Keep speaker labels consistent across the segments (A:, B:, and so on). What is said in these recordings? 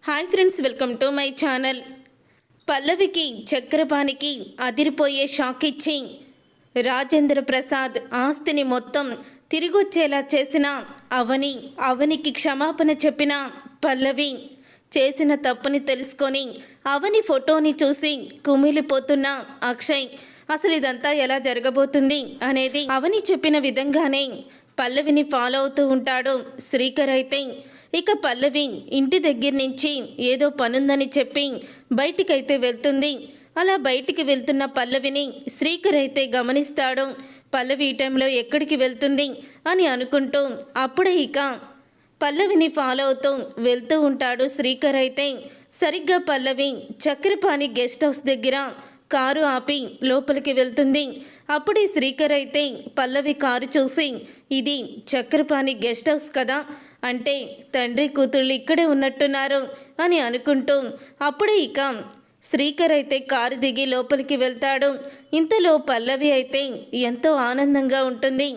A: Hi friends, welcome to my channel. పల్లవికి చక్రపాణికి అదిరిపోయే షాక్ ఇచ్చి రాజేంద్ర ప్రసాద్ ఆస్తిని మొత్తం తిరిగొచ్చేలా చేసిన అవనికి క్షమాపణ చెప్పిన పల్లవి చేసిన తప్పుని తెలుసుకొని అవని ఫోటోని చూసి కుమిలిపోతున్న అక్షయ్ అసలు ఇదంతా ఎలా జరగబోతుంది అనేది అవని చెప్పిన విధంగానే పల్లవిని ఫాలో అవుతూ ఉంటాడు శ్రీకర్. అయితే ఇక పల్లవి ఇంటి దగ్గర నుంచి ఏదో పనుందని చెప్పి బయటికైతే వెళ్తుంది. అలా బయటికి వెళ్తున్న పల్లవిని శ్రీకర్ అయితే గమనిస్తాడు. పల్లవి ఈ టైంలో ఎక్కడికి వెళ్తుంది అని అనుకుంటూ అప్పుడే ఇక పల్లవిని ఫాలో అవుతూ వెళ్తూ ఉంటాడు శ్రీకర్. అయితే సరిగ్గా పల్లవి చక్రపాణి గెస్ట్ హౌస్ దగ్గర కారు ఆపి లోపలికి వెళ్తుంది. అప్పుడే శ్రీకర్ అయితే పల్లవి కారు చూసి ఇది చక్రపాణి గెస్ట్ హౌస్ కదా, అంటే తండ్రి కూతుళ్ళు ఇక్కడే ఉన్నట్టున్నారు అని అనుకుంటూ అప్పుడే ఇక శ్రీకర్ అయితే కారు దిగి లోపలికి వెళ్తాడు. ఇంతలో పల్లవి అయితే ఎంతో ఆనందంగా ఉంటుంది.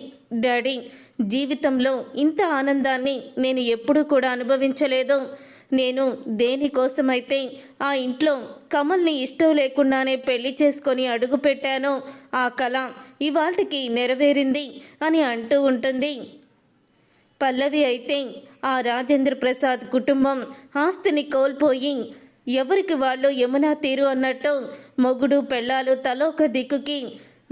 A: డాడీ, జీవితంలో ఇంత ఆనందాన్ని నేను ఎప్పుడూ కూడా అనుభవించలేదు. నేను దేనికోసమైతే ఆ ఇంట్లో కమల్ని ఇష్టం లేకుండానే పెళ్లి చేసుకొని అడుగుపెట్టానో ఆ కళ ఇవాళకి నెరవేరింది అని అంటూ ఉంటుంది. పల్లవి అయితే ఆ రాజేంద్ర ప్రసాద్ కుటుంబం ఆస్తిని కోల్పోయి ఎవరికి వాళ్ళు యమునా తీరు అన్నట్టు మొగుడు పెళ్ళాలు తలోక దిక్కుకి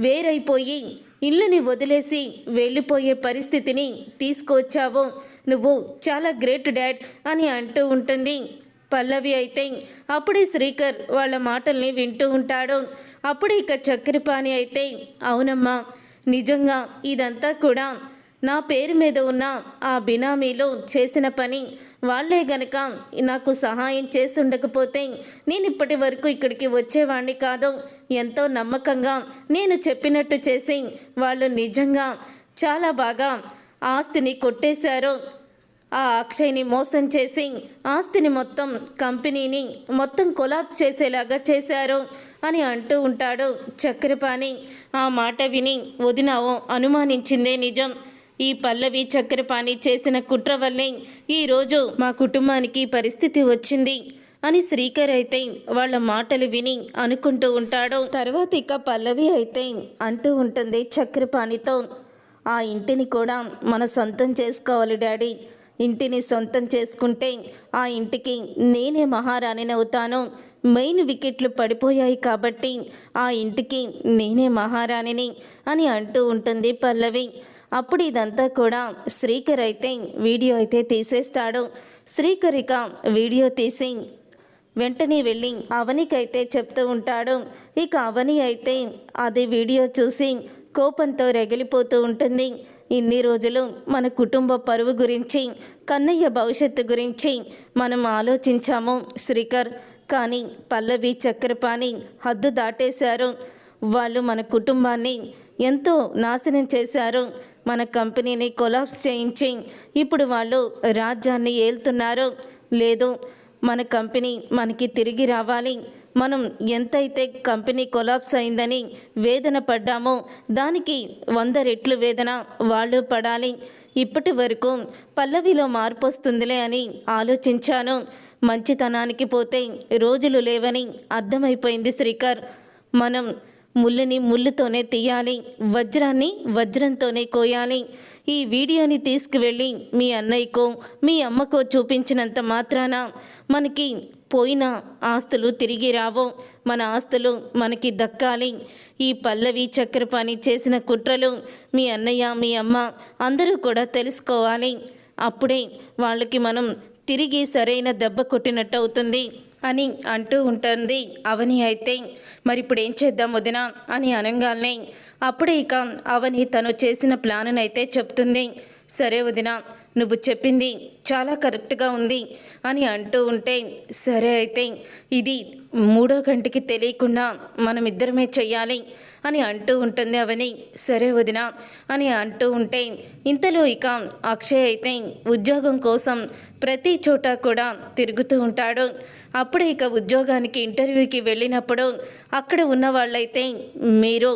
A: వేరైపోయి ఇల్లుని వదిలేసి వెళ్ళిపోయే పరిస్థితిని తీసుకొచ్చావు. నువ్వు చాలా గ్రేట్ డాడ్ అని అంటూ ఉంటుంది. పల్లవి అయితే అప్పుడే శ్రీకర్ వాళ్ళ మాటల్ని వింటూ ఉంటాడు. అప్పుడే ఇక చక్రపాణి అయితే అవునమ్మా, నిజంగా ఇదంతా కూడా నా పేరు మీద ఉన్న ఆ బినామీలో చేసిన పని. వాళ్లే గనక నాకు సహాయం చేస్తుండకపోతే నేను ఇప్పటి వరకు ఇక్కడికి వచ్చేవాణ్ణి కాదు. ఎంతో నమ్మకంగా నేను చెప్పినట్టు చేసి వాళ్ళు నిజంగా చాలా బాగా ఆస్తిని కొట్టేశారు. ఆ అక్షయ్ని మోసం చేసి ఆస్తిని మొత్తం కంపెనీని మొత్తం కొలాప్స్ చేసేలాగా చేశారు అని అంటూ ఉంటాడు చక్రపాణి. ఆ మాట విని వదినావో అనుమానించిందే నిజం. ఈ పల్లవి చక్రపాణి చేసిన కుట్ర వల్లే ఈరోజు మా కుటుంబానికి పరిస్థితి వచ్చింది అని శ్రీకర్ అయితే వాళ్ళ మాటలు విని అనుకుంటూ ఉంటాడు. తర్వాత ఇక పల్లవి అయితే అంటూ ఉంటుంది చక్రపాణితో, ఆ ఇంటిని కూడా మన సొంతం చేసుకోవాలి డాడీ. ఇంటిని సొంతం చేసుకుంటే ఆ ఇంటికి నేనే మహారాణిని అవుతాను. మెయిన్ వికెట్లు పడిపోయాయి కాబట్టి ఆ ఇంటికి నేనే మహారాణిని అని అంటూ ఉంటుంది పల్లవి. అప్పుడు ఇదంతా కూడా శ్రీకర్ అయితే వీడియో అయితే తీసేస్తాడు. శ్రీకర్ ఇక వీడియో తీసి వెంటనే వెళ్ళి అవనికైతే చెప్తూ ఉంటాడు. ఇక అవని అయితే అది వీడియో చూసి కోపంతో రగిలిపోతూ ఉంటుంది. ఇన్ని రోజులు మన కుటుంబ పరువు గురించి, కన్నయ్య భవిష్యత్తు గురించి మనం ఆలోచించాము శ్రీకర్, కానీ పల్లవి చక్రపాణి హద్దు దాటేశారు. వాళ్ళు మన కుటుంబాన్ని ఎంతో నాశనం చేశారు. మన కంపెనీని కొలాప్స్ చేయించి ఇప్పుడు వాళ్ళు రాజ్యాన్ని ఏలుతున్నారు. లేదు, మన కంపెనీ మనకి తిరిగి రావాలి. మనం ఎంతైతే కంపెనీ కొలాప్స్ అయిందని వేదన పడ్డామో దానికి 100 రెట్లు వేదన వాళ్ళు పడాలి. ఇప్పటి వరకు పల్లవిలో మార్పు వస్తుందిలే అని ఆలోచించాను. మంచితనానికి పోతే రోజులు లేవని అర్థమైపోయింది శ్రీకర్. మనం ముళ్ళుని ముళ్ళుతోనే తీయాలి, వజ్రాన్ని వజ్రంతోనే కోయాలి. ఈ వీడియోని తీసుకువెళ్ళి మీ అన్నయ్యకో మీ అమ్మకో చూపించినంత మాత్రాన మనకి పోయిన ఆస్తులు తిరిగి రావు. మన ఆస్తులు మనకి దక్కాలి. ఈ పల్లవి చక్రపాణి చేసిన కుట్రలు మీ అన్నయ్య మీ అమ్మ అందరూ కూడా తెలుసుకోవాలి. అప్పుడే వాళ్ళకి మనం తిరిగి సరైన దెబ్బ కొట్టినట్టు అవుతుంది అని అంటూ ఉంటుంది అవని. అయితే మరి ఇప్పుడు ఏం చేద్దాం వదినా అని అనగానే అప్పుడే ఇక అవని తను చేసిన ప్లాన్ అయితే చెప్తుంది. సరే వదినా, నువ్వు చెప్పింది చాలా కరెక్ట్గా ఉంది అని అంటూ ఉంటే, సరే అయితే ఇది 3వ గంటకి తెలియకుండా మనమిద్దరమే చెయ్యాలి అని అంటూ ఉంటుంది అవని. సరే వదినా అని అంటూ ఉంటే ఇంతలో ఇక అక్షయ్ అయితే ఉద్యోగం కోసం ప్రతి చోట కూడా తిరుగుతూ ఉంటాడు. అప్పుడే ఇక ఉద్యోగానికి ఇంటర్వ్యూకి వెళ్ళినప్పుడు అక్కడ ఉన్న వాళ్ళైతే మీరు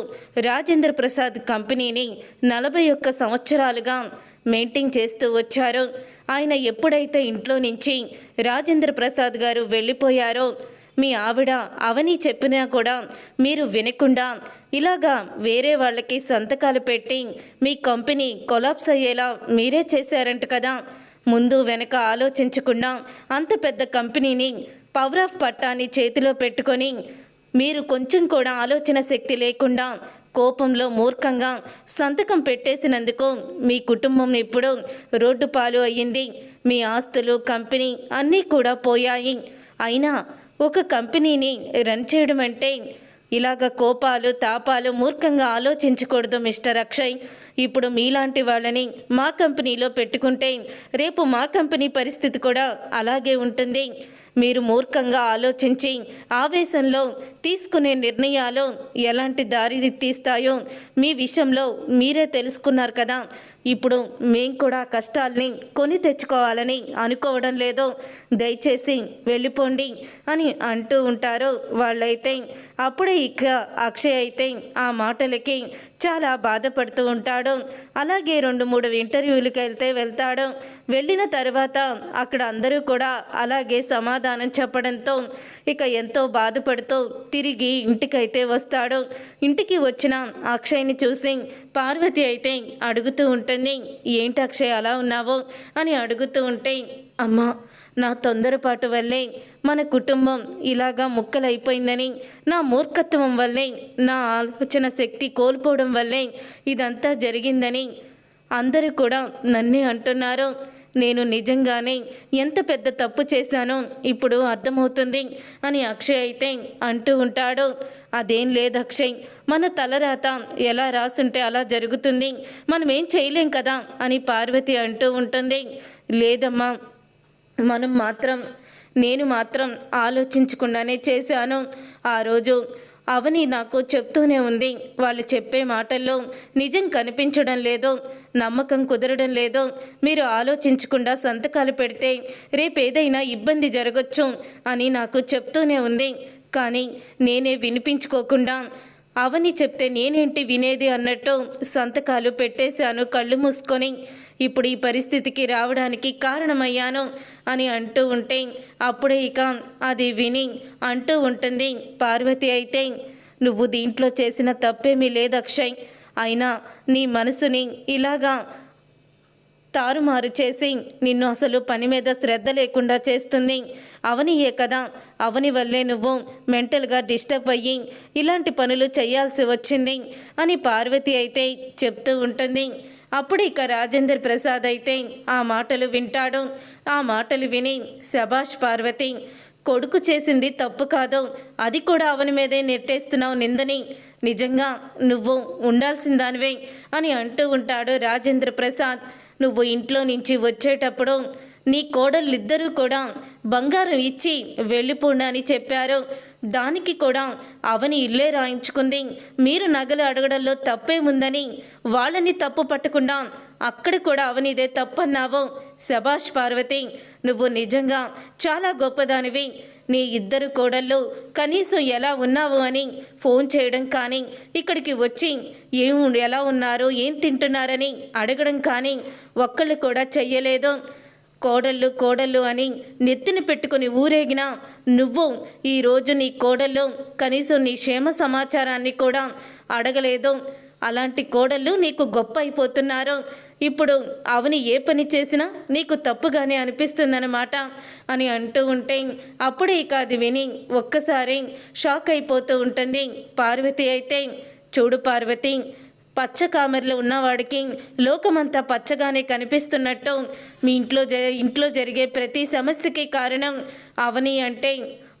A: రాజేంద్ర ప్రసాద్ కంపెనీని 41 సంవత్సరాలుగా మెయింటైన్ చేస్తూ వచ్చారు. ఆయన ఎప్పుడైతే ఇంట్లో నుంచి రాజేంద్ర ప్రసాద్ గారు వెళ్ళిపోయారో మీ ఆవిడ అవని చెప్పినా కూడా మీరు వినకుండా ఇలాగా వేరే వాళ్ళకి సంతకాలు పెట్టి మీ కంపెనీ కొలాప్స్ అయ్యేలా మీరే చేశారంట కదా. ముందు వెనక ఆలోచించకుండా అంత పెద్ద కంపెనీని పవర్ ఆఫ్ పట్టాన్ని చేతిలో పెట్టుకొని మీరు కొంచెం కూడా ఆలోచన శక్తి లేకుండా కోపంలో మూర్ఖంగా సంతకం పెట్టేసినందుకు మీ కుటుంబం ఇప్పుడు రోడ్డు పాలు అయ్యింది. మీ ఆస్తులు కంపెనీ అన్నీ కూడా పోయాయి. అయినా ఒక కంపెనీని రన్ చేయడం అంటే ఇలాగ కోపాలు తాపాలు మూర్ఖంగా ఆలోచించకూడదు మిస్టర్ అక్షయ్. ఇప్పుడు మీలాంటి వాళ్ళని మా కంపెనీలో పెట్టుకుంటే రేపు మా కంపెనీ పరిస్థితి కూడా అలాగే ఉంటుంది. మీరు మూర్ఖంగా ఆలోచించి ఆవేశంలో తీసుకునే నిర్ణయాలు ఎలాంటి దారి తీస్తాయో మీ విషయంలో మీరే తెలుసుకున్నారు కదా. ఇప్పుడు మేం కూడా కష్టాల్ని కొని తెచ్చుకోవాలని అనుకోవడం లేదో, దయచేసి వెళ్ళిపోండి అని అంటూ ఉంటారు వాళ్ళైతే. అప్పుడే ఇక అక్షయ్ అయితే ఆ మాటలకి చాలా బాధపడుతూ ఉంటాడు. అలాగే 2-3 ఇంటర్వ్యూలకి వెళ్తాడు. వెళ్ళిన తర్వాత అక్కడ అందరూ కూడా అలాగే సమాధానం చెప్పడంతో ఇక ఎంతో బాధపడుతూ తిరిగి ఇంటికైతే వస్తాడు. ఇంటికి వచ్చిన అక్షయ్ని చూసి పార్వతి అయితే అడుగుతూ ఉంటుంది, ఏంటి అక్షయ్ అలా ఉన్నావో అని అడుగుతూ ఉంటే, అమ్మా నా తొందరపాటు వల్లే మన కుటుంబం ఇలాగా ముక్కలైపోయిందని, నా మూర్ఖత్వం వల్లే, నా ఆలోచన శక్తి కోల్పోవడం వల్లే ఇదంతా జరిగిందని అందరూ కూడా నన్నే అంటున్నారు. నేను నిజంగానే ఎంత పెద్ద తప్పు చేశానో ఇప్పుడు అర్థమవుతుంది అని అక్షయ్ అయితే అంటూ ఉంటాడు. అదేం లేదు అక్షయ్, మన తలరాత ఎలా రాసుంటే అలా జరుగుతుంది, మనం ఏం చేయలేం కదా అని పార్వతి అంటూ ఉంటుంది. లేదమ్మా, నేను మాత్రం ఆలోచించకుండానే చేశాను. ఆ రోజు అవని నాకు చెప్తూనే ఉంది, వాళ్ళు చెప్పే మాటల్లో నిజం కనిపించడం లేదో, నమ్మకం కుదరడం లేదో, మీరు ఆలోచించకుండా సంతకాలు పెడితే రేపేదైనా ఇబ్బంది జరగచ్చు అని నాకు చెప్తూనే ఉంది. కానీ నేనే వినిపించుకోకుండా అవని చెప్తే నేనేంటి వినేది అన్నట్టు సంతకాలు పెట్టేశాను కళ్ళు మూసుకొని. ఇప్పుడు ఈ పరిస్థితికి రావడానికి కారణమయ్యాను అని అంటూ ఉంటే అప్పుడే ఇక అది విని అంటూ ఉంటుంది పార్వతి అయితే, నువ్వు దీంట్లో చేసిన తప్పేమీ లేదు అక్షయ్, అయినా నీ మనసుని ఇలాగా తారుమారు చేసి నిన్ను అసలు పని మీద శ్రద్ధ లేకుండా చేస్తుంది అవనియే కదా. అవని వల్లే నువ్వు మెంటల్గా డిస్టర్బ్ అయ్యి ఇలాంటి పనులు చేయాల్సి వచ్చింది అని పార్వతి అయితే చెప్తూ ఉంటుంది. అప్పుడు ఇక రాజేంద్ర ప్రసాద్ అయితే ఆ మాటలు వింటాడు. ఆ మాటలు విని, శభాష్ పార్వతి, కొడుకు చేసింది తప్పు కాదు, అది కూడా అవని మీదే నెట్టేస్తున్నావు నిందని, నిజంగా నువ్వు ఉండాల్సిందానివే అని అంటూ ఉంటాడు రాజేంద్ర ప్రసాద్. నువ్వు ఇంట్లో నుంచి వచ్చేటప్పుడు నీ కోడళ్ళిద్దరూ కూడా బంగారం ఇచ్చి వెళ్ళిపోండి అని చెప్పారు. దానికి కూడా అవని ఇల్లే రాయించుకుంది. మీరు నగలు అడగడంలో తప్పేముందని వాళ్ళని తప్పు పట్టకుండా అక్కడ కూడా అవనిదే తప్పన్నావు. శభాష్ పార్వతి, నువ్వు నిజంగా చాలా గొప్పదానివి. నీ ఇద్దరు కోడళ్ళు కనీసం ఎలా ఉన్నావు అని ఫోన్ చేయడం కానీ, ఇక్కడికి వచ్చి ఎలా ఉన్నారు ఏం తింటున్నారని అడగడం కానీ ఒక్కళ్ళు కూడా చెయ్యలేదు. కోడళ్ళు అని నెత్తిన పెట్టుకుని ఊరేగినా నువ్వు ఈరోజు నీ కోడళ్ళు కనీసం నీ క్షేమ సమాచారాన్ని కూడా అడగలేదు. అలాంటి కోడళ్ళు నీకు గొప్ప అయిపోతున్నారు. ఇప్పుడు అవని ఏ పని చేసినా నీకు తప్పుగానే అనిపిస్తుందన్నమాట అని అంటూ ఉంటే అప్పుడే ఇక అది విని ఒక్కసారి షాక్ అయిపోతూ ఉంటుంది పార్వతి అయితే. చూడు పార్వతి, పచ్చ కామెరలో ఉన్నవాడికి లోకమంతా పచ్చగానే కనిపిస్తున్నట్టు మీ ఇంట్లో జరిగే ప్రతి సమస్యకి కారణం అవని అంటే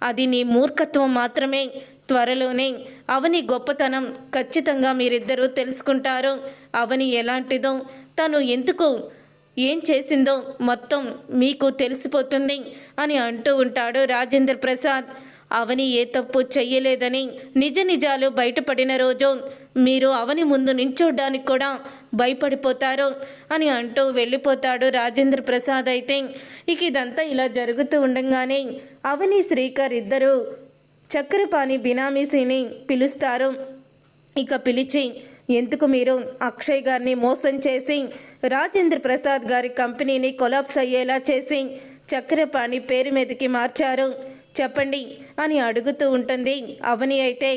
A: అది నీ మూర్ఖత్వం మాత్రమే. త్వరలోనే అవని గొప్పతనం ఖచ్చితంగా మీరిద్దరూ తెలుసుకుంటారు. అవని ఎలాంటిదో, తను ఎందుకు ఏం చేసిందో మొత్తం మీకు తెలిసిపోతుంది అని అంటూ ఉంటాడు రాజేంద్ర ప్రసాద్. అవని ఏ తప్పు చెయ్యలేదని నిజాలు బయటపడిన రోజు మీరు అవని ముందు నించోడానికి కూడా భయపడిపోతారు అని అంటూ వెళ్ళిపోతాడు రాజేంద్ర ప్రసాద్ అయితే. ఇక ఇదంతా ఇలా జరుగుతూ ఉండగానే అవని శ్రీకర్ ఇద్దరు చక్రపాణి బినామీసిని పిలుస్తారు. ఇక పిలిచి, ఎందుకు మీరు అక్షయ్ గారిని మోసం చేసి రాజేంద్ర ప్రసాద్ గారి కంపెనీని కొలాప్స్ అయ్యేలా చేసి చక్రపాణి పేరు మీదకి మార్చారు చెప్పండి అని అడుగుతూ ఉంటుంది. అవని అయితే,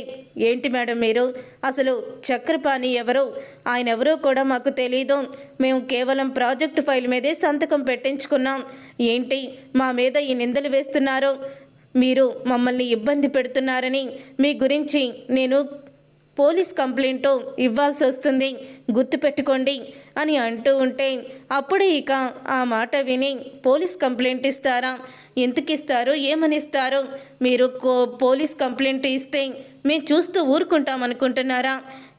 A: ఏంటి మేడం మీరు, అసలు చక్రపాణి ఎవరు, ఆయన ఎవరో కూడా మాకు తెలీదు, మేము కేవలం ప్రాజెక్టు ఫైల్ మీదే సంతకం పెట్టించుకున్నాం, ఏంటి మా మీద ఈ నిందలు వేస్తున్నారు, మీరు మమ్మల్ని ఇబ్బంది పెడుతున్నారని మీ గురించి నేను పోలీస్ కంప్లైంట్ ఇవ్వాల్సి వస్తుంది, గుర్తుపెట్టుకోండి అని అంటూ ఉంటే, అప్పుడే ఇక ఆ మాట విని పోలీస్ కంప్లైంట్ ఇస్తారా, ఎందుకు ఇస్తారు, ఏమని ఇస్తారు, మీరు పోలీస్ కంప్లైంట్ ఇస్తే మేము చూస్తూ ఊరుకుంటాం అనుకుంటున్నారా,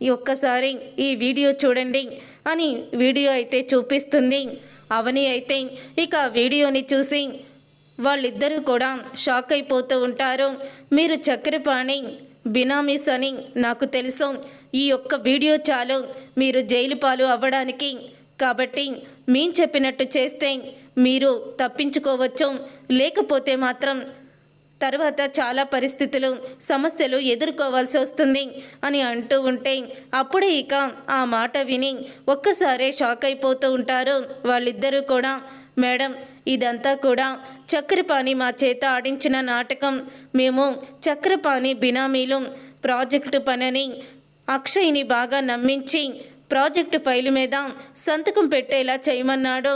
A: ఈ ఒక్కసారి ఈ వీడియో చూడండి అని వీడియో అయితే చూపిస్తుంది. అవని అయితే ఇక వీడియోని చూసి వాళ్ళిద్దరూ కూడా షాక్ అయిపోతూ ఉంటారు. మీరు చక్రపాణి బినామీస్ అని నాకు తెలుసు, ఈ ఒక్క వీడియో చాలు మీరు జైలు పాలు అవ్వడానికి, కాబట్టి మేము చెప్పినట్టు చేస్తే మీరు తప్పించుకోవచ్చు, లేకపోతే మాత్రం తర్వాత చాలా పరిస్థితులు సమస్యలు ఎదుర్కోవాల్సి వస్తుంది అని అంటూ ఉంటే, అప్పుడే ఇక ఆ మాట విని ఒక్కసారే షాక్ అయిపోతూ ఉంటారు వాళ్ళిద్దరూ కూడా. మేడం, ఇదంతా కూడా చక్రపాణి మా చేత ఆడించిన నాటకం, మేము చక్రపాణి బినామీలు, ప్రాజెక్టు పనని అక్షయ్ని బాగా నమ్మించి ప్రాజెక్టు ఫైలు మీద సంతకం పెట్టేలా చేయమన్నాడు,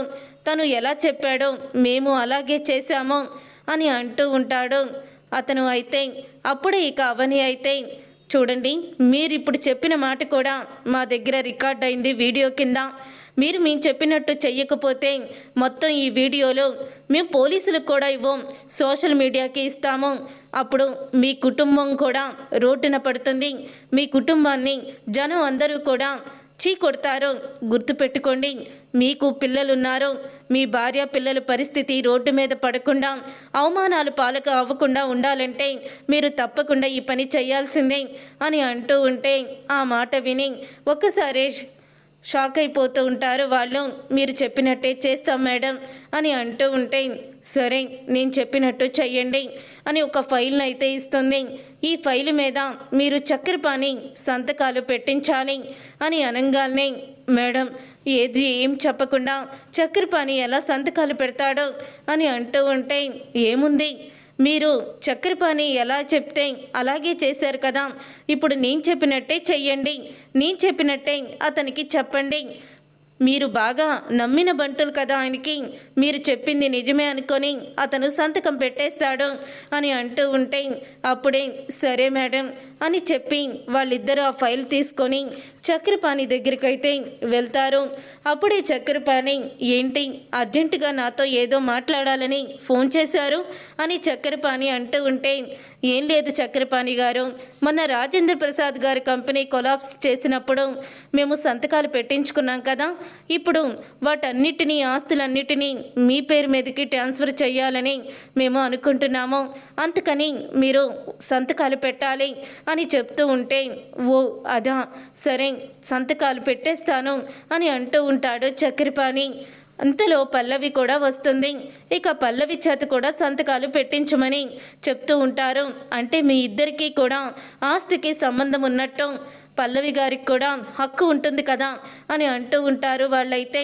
A: తను ఎలా చెప్పాడో మేము అలాగే చేశాము అని అంటూ ఉంటాడు అతను. అయితే అప్పుడే ఇక అవని అయితే, చూడండి మీరు ఇప్పుడు చెప్పిన మాట కూడా మా దగ్గర రికార్డ్ అయింది వీడియో కింద, మీరు మేము చెప్పినట్టు చెయ్యకపోతే మొత్తం ఈ వీడియోలో మేము పోలీసులకు కూడా ఇవ్వం, సోషల్ మీడియాకి ఇస్తాము, అప్పుడు మీ కుటుంబం కూడా రోడ్డున పడుతుంది, మీ కుటుంబాన్ని జనం అందరూ కూడా చీ కొడతారు, గుర్తుపెట్టుకోండి, మీకు పిల్లలున్నారు, మీ భార్య పిల్లల పరిస్థితి రోడ్డు మీద పడకుండా అవమానాలు పాలక అవ్వకుండా ఉండాలంటే మీరు తప్పకుండా ఈ పని చేయాల్సిందే అని అంటూ ఉంటే, ఆ మాట విని ఒక్కసారి షాక్ అయిపోతూ ఉంటారు వాళ్ళు. మీరు చెప్పినట్టే చేస్తాం మేడం అని అంటూ ఉంటే, సరే నేను చెప్పినట్టు చెయ్యండి అని ఒక ఫైల్ని అయితే ఇస్తుంది. ఈ ఫైల్ మీద మీరు చక్రపాణి సంతకాలు పెట్టించాలి అని అనగానే, మేడం ఏది ఏం చెప్పకుండా చక్రపాణి ఎలా సంతకాలు పెడతాడో అని అంటూ ఉంటే, ఏముంది మీరు చక్రపాణి ఎలా చెప్తే అలాగే చేశారు కదా, ఇప్పుడు నేను చెప్పినట్టే చెయ్యండి, నేను చెప్పినట్టే అతనికి చెప్పండి, మీరు బాగా నమ్మిన బంటులు కదా ఆయనకి, మీరు చెప్పింది నిజమే అనుకొని అతను సంతకం పెట్టేస్తాడు అని అంటూ ఉంటే, అప్పుడే సరే మేడం అని చెప్పి వాళ్ళిద్దరూ ఆ ఫైల్ తీసుకొని చక్రపాణి దగ్గరికి అయితే వెళ్తారు. అప్పుడే చక్రపాణి, ఏంటి అర్జెంటుగా నాతో ఏదో మాట్లాడాలని ఫోన్ చేశారు అని చక్రపాణి అంటూ ఉంటే, ఏం లేదు చక్రపాణి గారు, మొన్న రాజేంద్ర ప్రసాద్ గారి కంపెనీ కొలాప్స్ చేసినప్పుడు మేము సంతకాలు పెట్టించుకున్నాం కదా, ఇప్పుడు వాటన్నిటినీ ఆస్తులన్నిటినీ మీ పేరు మీదకి ట్రాన్స్ఫర్ చేయాలని మేము అనుకుంటున్నాము, అందుకని మీరు సంతకాలు పెట్టాలి అని చెప్తూ ఉంటే, ఓ అదా సరే సంతకాలు పెట్టేస్తాను అని అంటూ ఉంటాడు చక్రపాణి. అంతలో పల్లవి కూడా వస్తుంది. ఇక పల్లవి చేత కూడా సంతకాలు పెట్టించమని చెప్తూ ఉంటారు. అంటే మీ ఇద్దరికీ కూడా ఆస్తికి సంబంధం ఉన్నట్టు పల్లవి గారికి కూడా హక్కు ఉంటుంది కదా అని అంటూ ఉంటారు వాళ్ళైతే.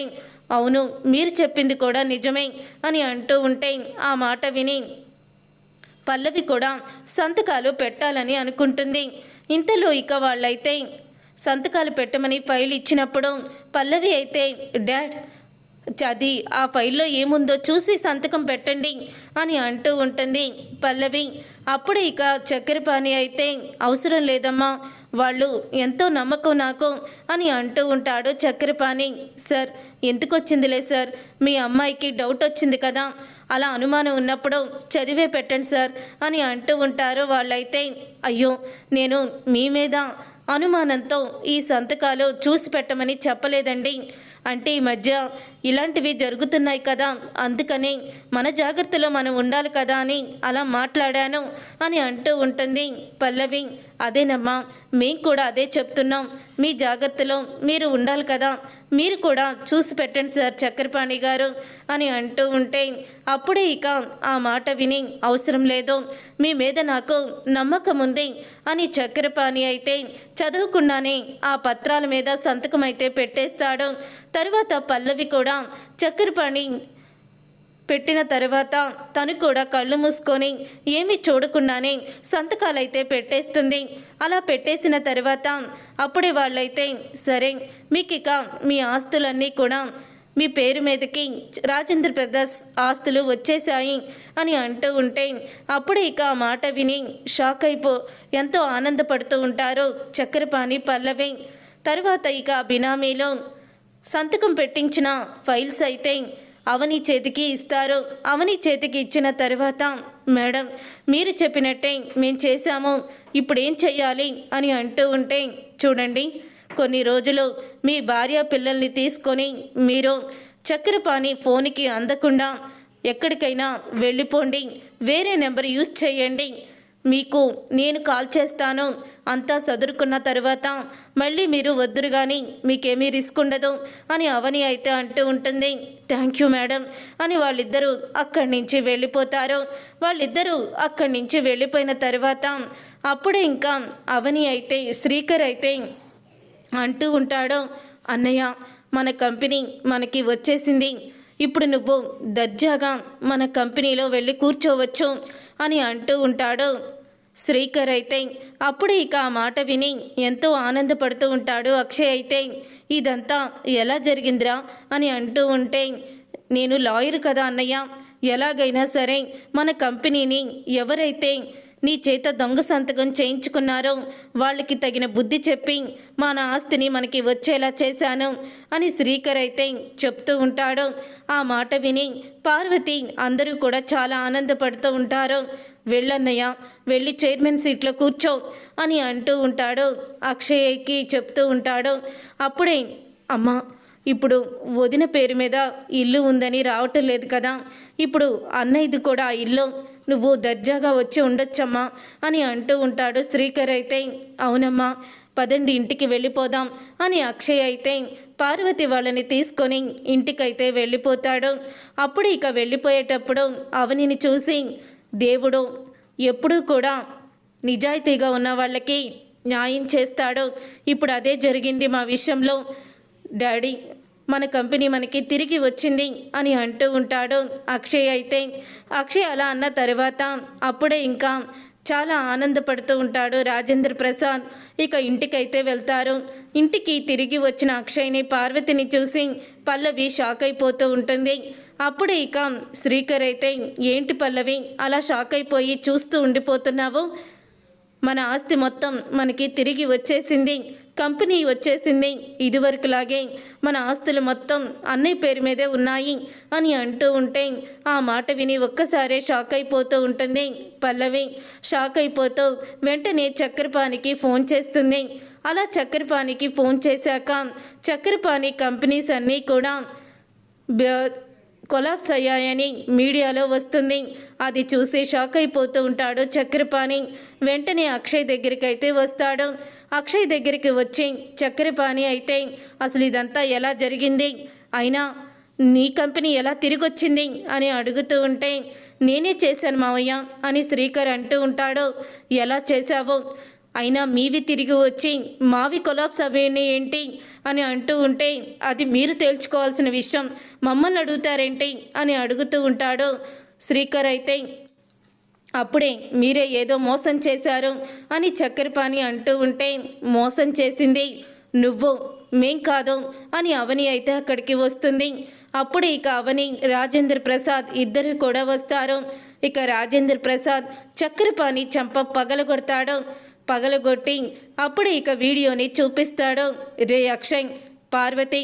A: అవును, మీరు చెప్పింది కూడా నిజమే అని అంటూ ఉంటే, ఆ మాట విని పల్లవి కూడా సంతకాలు పెట్టాలని అనుకుంటుంది. ఇంతలో ఇక వాళ్ళైతే సంతకాలు పెట్టమని ఫైల్ ఇచ్చినప్పుడు పల్లవి అయితే, డాడ్ అది ఆ ఫైల్లో ఏముందో చూసి సంతకం పెట్టండి అని అంటూ ఉంటుంది పల్లవి. అప్పుడు ఇక చక్రపాణి అయితే, అవసరం లేదమ్మా, వాళ్ళు ఎంతో నమ్మకం నాకు అని అంటూ ఉంటాడు చక్రపాణి. సార్ ఎందుకు వచ్చిందిలే సార్, మీ అమ్మాయికి డౌట్ వచ్చింది కదా, అలా అనుమానం ఉన్నప్పుడు చదివే పెట్టండి సార్ అని అంటూ ఉంటారు వాళ్ళైతే. అయ్యో, నేను మీ మీద అనుమానంతో ఈ సంతకాలు చూసి పెట్టమని చెప్పలేదండి, అంటే ఈ మధ్య ఇలాంటివి జరుగుతున్నాయి కదా, అందుకని మన జాగ్రత్తలో మనం ఉండాలి కదా అని అలా మాట్లాడాను అని అంటూ ఉంటుంది పల్లవి. అదేనమ్మా, మేము కూడా అదే చెప్తున్నాం, మీ జాగ్రత్తలో మీరు ఉండాలి కదా, మీరు కూడా చూసి పెట్టండి సార్ చక్రపాణి గారు అని అంటూ ఉంటే అప్పుడే ఇక ఆ మాట విని అవసరం లేదు, మీ మీద నాకు నమ్మకం ఉంది అని చక్రపాణి అయితే చదువుకున్నానే ఆ పత్రాల మీద సంతకం అయితే పెట్టేస్తాడు. తరువాత పల్లవి కూడా చక్రపాణి పెట్టిన తర్వాత తను కూడా కళ్ళు మూసుకొని ఏమీ చూడకుండానే సంతకాలైతే పెట్టేస్తుంది. అలా పెట్టేసిన తర్వాత అప్పుడే వాళ్ళైతే సరే మీకు ఇక మీ ఆస్తులన్నీ కూడా మీ పేరు మీదకి రాజేంద్ర బ్రదర్స్ ఆస్తులు వచ్చేసాయి అని అంటూ ఉంటే అప్పుడే ఇక ఆ మాట విని షాక్ ఎంతో ఆనందపడుతూ ఉంటారు చక్రపాణి పల్లవి. తర్వాత ఇక బినామీలో సంతకం పెట్టించిన ఫైల్స్ అయితే అవని చేతికి ఇస్తారు. అవని చేతికి ఇచ్చిన తర్వాత మేడం మీరు చెప్పినట్టే మేము చేశాము, ఇప్పుడేం చెయ్యాలి అని అంటూ ఉంటే చూడండి, కొన్ని రోజులు మీ భార్య పిల్లల్ని తీసుకొని మీరు చక్రపాణి ఫోన్కి అందకుండా ఎక్కడికైనా వెళ్ళిపోండి, వేరే నెంబర్ యూజ్ చేయండి, మీకు నేను కాల్ చేస్తాను, అంతా చదువుకున్న తర్వాత మళ్ళీ మీరు వద్దురు కానీ మీకేమీ రిస్క్ ఉండదు అని అవని అయితే అంటూ ఉంటుంది. థ్యాంక్ యూ మేడం అని వాళ్ళిద్దరూ అక్కడి నుంచి వెళ్ళిపోతారు. వాళ్ళిద్దరూ అక్కడి నుంచి వెళ్ళిపోయిన తర్వాత అప్పుడే ఇంకా అవని అయితే శ్రీకర్ అయితే అంటూ ఉంటాడు, అన్నయ్య మన కంపెనీ మనకి వచ్చేసింది, ఇప్పుడు నువ్వు దర్జాగా మన కంపెనీలో వెళ్ళి కూర్చోవచ్చు అని అంటూ ఉంటాడు. శ్రీకర్ అయితే అప్పుడే ఇక ఆ మాట విని ఎంతో ఆనందపడుతూ ఉంటాడు. అక్షయ్ అయితే ఇదంతా ఎలా జరిగిందిరా అని అంటూ ఉంటే నేను లాయర్ కదా అన్నయ్య, ఎలాగైనా సరే మన కంపెనీని ఎవరైతే నీ చేత దొంగ సంతకం చేయించుకున్నారో వాళ్ళకి తగిన బుద్ధి చెప్పి మన ఆస్తిని మనకి వచ్చేలా చేశాను అని శ్రీకర్ అయితే చెప్తూ ఉంటాడు. ఆ మాట విని పార్వతి అందరూ కూడా చాలా ఆనందపడుతూ ఉంటారు. వెళ్ళన్నయ్య వెళ్ళి చైర్మన్ సీట్లో కూర్చో అని అంటూ ఉంటాడు. అక్షయ్కి చెప్తూ ఉంటాడు. అప్పుడే అమ్మా ఇప్పుడు వదిన పేరు మీద ఇల్లు ఉందని రావటం లేదు కదా, ఇప్పుడు అన్నయ్యది కూడా ఆ ఇల్లు, నువ్వు దర్జాగా వచ్చి ఉండొచ్చమ్మా అని అంటూ ఉంటాడు. శ్రీకర్ అయితే అవునమ్మా పదండి ఇంటికి వెళ్ళిపోదాం అని అక్షయ్ అయితే పార్వతి వాళ్ళని తీసుకొని ఇంటికైతే వెళ్ళిపోతాడు. అప్పుడు ఇక వెళ్ళిపోయేటప్పుడు అవనిని చూసి దేవుడు ఎప్పుడూ కూడా నిజాయితీగా ఉన్న వాళ్ళకి న్యాయం చేస్తాడు, ఇప్పుడు అదే జరిగింది మా విషయంలో, డాడీ మన కంపెనీ మనకి తిరిగి వచ్చింది అని అంటూ ఉంటాడు. అక్షయ్ అయితే అక్షయ్ అలా అన్న తర్వాత అప్పుడే ఇంకా చాలా ఆనందపడుతూ ఉంటాడు రాజేంద్ర ప్రసాద్. ఇక ఇంటికైతే వెళ్తారు. ఇంటికి తిరిగి వచ్చిన అక్షయ్ని పార్వతిని చూసి పల్లవి షాక్ అయిపోతూ ఉంటుంది. అప్పుడు ఇక శ్రీకర్ అయితే ఏంటి పల్లవి అలా షాక్ అయిపోయి చూస్తూ ఉండిపోతున్నావు, మన ఆస్తి మొత్తం మనకి తిరిగి వచ్చేసింది, కంపెనీ వచ్చేసింది, ఇదివరకులాగే మన ఆస్తులు మొత్తం అన్నయ్య పేరు మీదే ఉన్నాయి అని అంటూ ఉంటే ఆ మాట విని ఒక్కసారే షాక్ అయిపోతూ ఉంటుంది పల్లవి. షాక్ అయిపోతూ వెంటనే చక్రపాణికి ఫోన్ చేస్తుంది. అలా చక్రపాణికి ఫోన్ చేశాక చక్రపాణి కంపెనీస్ అన్నీ కూడా కొలాప్స్ అయ్యాయని మీడియాలో వస్తుంది. అది చూసి షాక్ అయిపోతూ ఉంటాడు చక్రపాణి. వెంటనే అక్షయ్ దగ్గరికి అయితే వస్తాడు. అక్షయ్ దగ్గరికి వచ్చి చక్రపాణి అయితే అసలు ఇదంతా ఎలా జరిగింది, అయినా నీ కంపెనీ ఎలా తిరిగి వచ్చింది అని అడుగుతూ ఉంటే నేనే చేశాను మావయ్య అని శ్రీకర్ అంటూ ఉంటాడు. ఎలా చేశావు, అయినా మీవి తిరిగి వచ్చి మావి కొలాప్స్ అవేనే ఏంటి అని అంటూ ఉంటే అది మీరు తేల్చుకోవాల్సిన విషయం, మమ్మల్ని అడుగుతారేంటి అని అడుగుతూ ఉంటాడు శ్రీకర్ అయితే. అప్పుడే మీరే ఏదో మోసం చేశారు అని చక్రపాణి అంటూ ఉంటే మోసం చేసింది నువ్వు మేం కాదు అని అవని అయితే అక్కడికి వస్తుంది. అప్పుడే ఇక అవని రాజేంద్ర ప్రసాద్ ఇద్దరు కూడా వస్తారు. ఇక రాజేంద్ర ప్రసాద్ చక్రపాణి చంప పగలగొడతాడు. పగలగొట్టి అప్పుడే ఇక వీడియోని చూపిస్తాడు. రే అక్షయ్, పార్వతి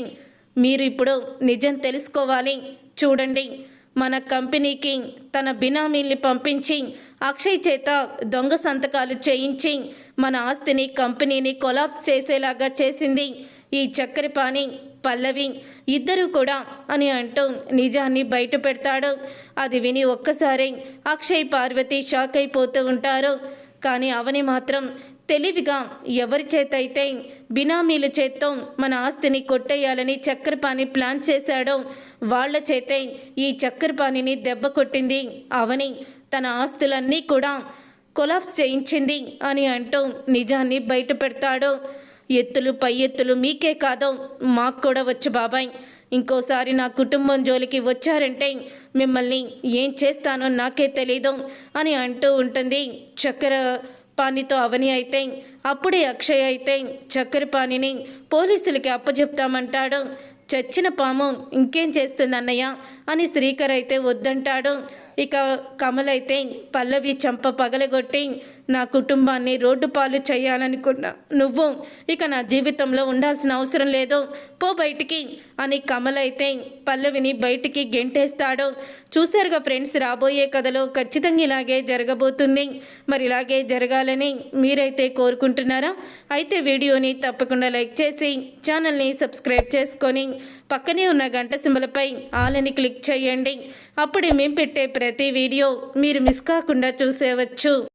A: మీరు ఇప్పుడు నిజం తెలుసుకోవాలి, చూడండి మన కంపెనీకి తన బినామీల్ని పంపించి అక్షయ్ చేత దొంగ సంతకాలు చేయించి మన ఆస్తిని కంపెనీని కొలాప్స్ చేసేలాగా చేసింది ఈ చక్రపాణి. పల్లవి ఇద్దరు కూడా అని అంటూ నిజాన్ని బయట పెడతాడు. అది విని ఒక్కసారి అక్షయ్ పార్వతి షాక్ అయిపోతూ ఉంటారు. కానీ అవని మాత్రం తెలివిగా ఎవరి చేత అయితే బినామీల చేత్తో మన ఆస్తిని కొట్టేయాలని చక్కెరపాణి ప్లాన్ చేశాడో వాళ్ల చేతే ఈ చక్కెరపాణిని దెబ్బ కొట్టింది అవని, తన ఆస్తులన్నీ కూడా కొలాప్స్ చేయించింది అని అంటూ నిజాన్ని బయట పెడతాడు. ఎత్తులు పై ఎత్తులు మీకే కాదు మాకు కూడా వచ్చు బాబాయ్. ఇంకోసారి నా కుటుంబం జోలికి వచ్చారంటే మిమ్మల్ని ఏం చేస్తానో నాకే తెలీదు అని అంటూ ఉంటుంది చక్కెరపాణితో అవని. అయితే అప్పుడే అక్షయ్ అయితే చక్కెరపాణిని పోలీసులకి అప్పచెప్తామంటాడు. చచ్చిన పాము ఇంకేం చేస్తుంది అన్నయ్య అని శ్రీకర్ అయితే వద్దంటాడు. ఇక కమల్ అయితే పల్లవి చంప పగలగొట్టి నా కుటుంబాన్ని రోడ్డు పాలు చేయాలనుకున్నా నువ్వు ఇక నా జీవితంలో ఉండాల్సిన అవసరం లేదు, పో బయటికి అని కమల్ అయితే పల్లవిని బయటికి గెంటేస్తాడు. చూశారుగా ఫ్రెండ్స్, రాబోయే కథలో ఖచ్చితంగా ఇలాగే జరగబోతుంది. మరి ఇలాగే జరగాలని మీరైతే కోరుకుంటున్నారా? అయితే వీడియోని తప్పకుండా లైక్ చేసి ఛానల్ని సబ్స్క్రైబ్ చేసుకొని పక్కనే ఉన్న గంట సింబలపై ఆల్ అని క్లిక్ చేయండి. అప్పుడే మేము పెట్టే ప్రతి వీడియో మీరు మిస్ కాకుండా చూసేవచ్చు.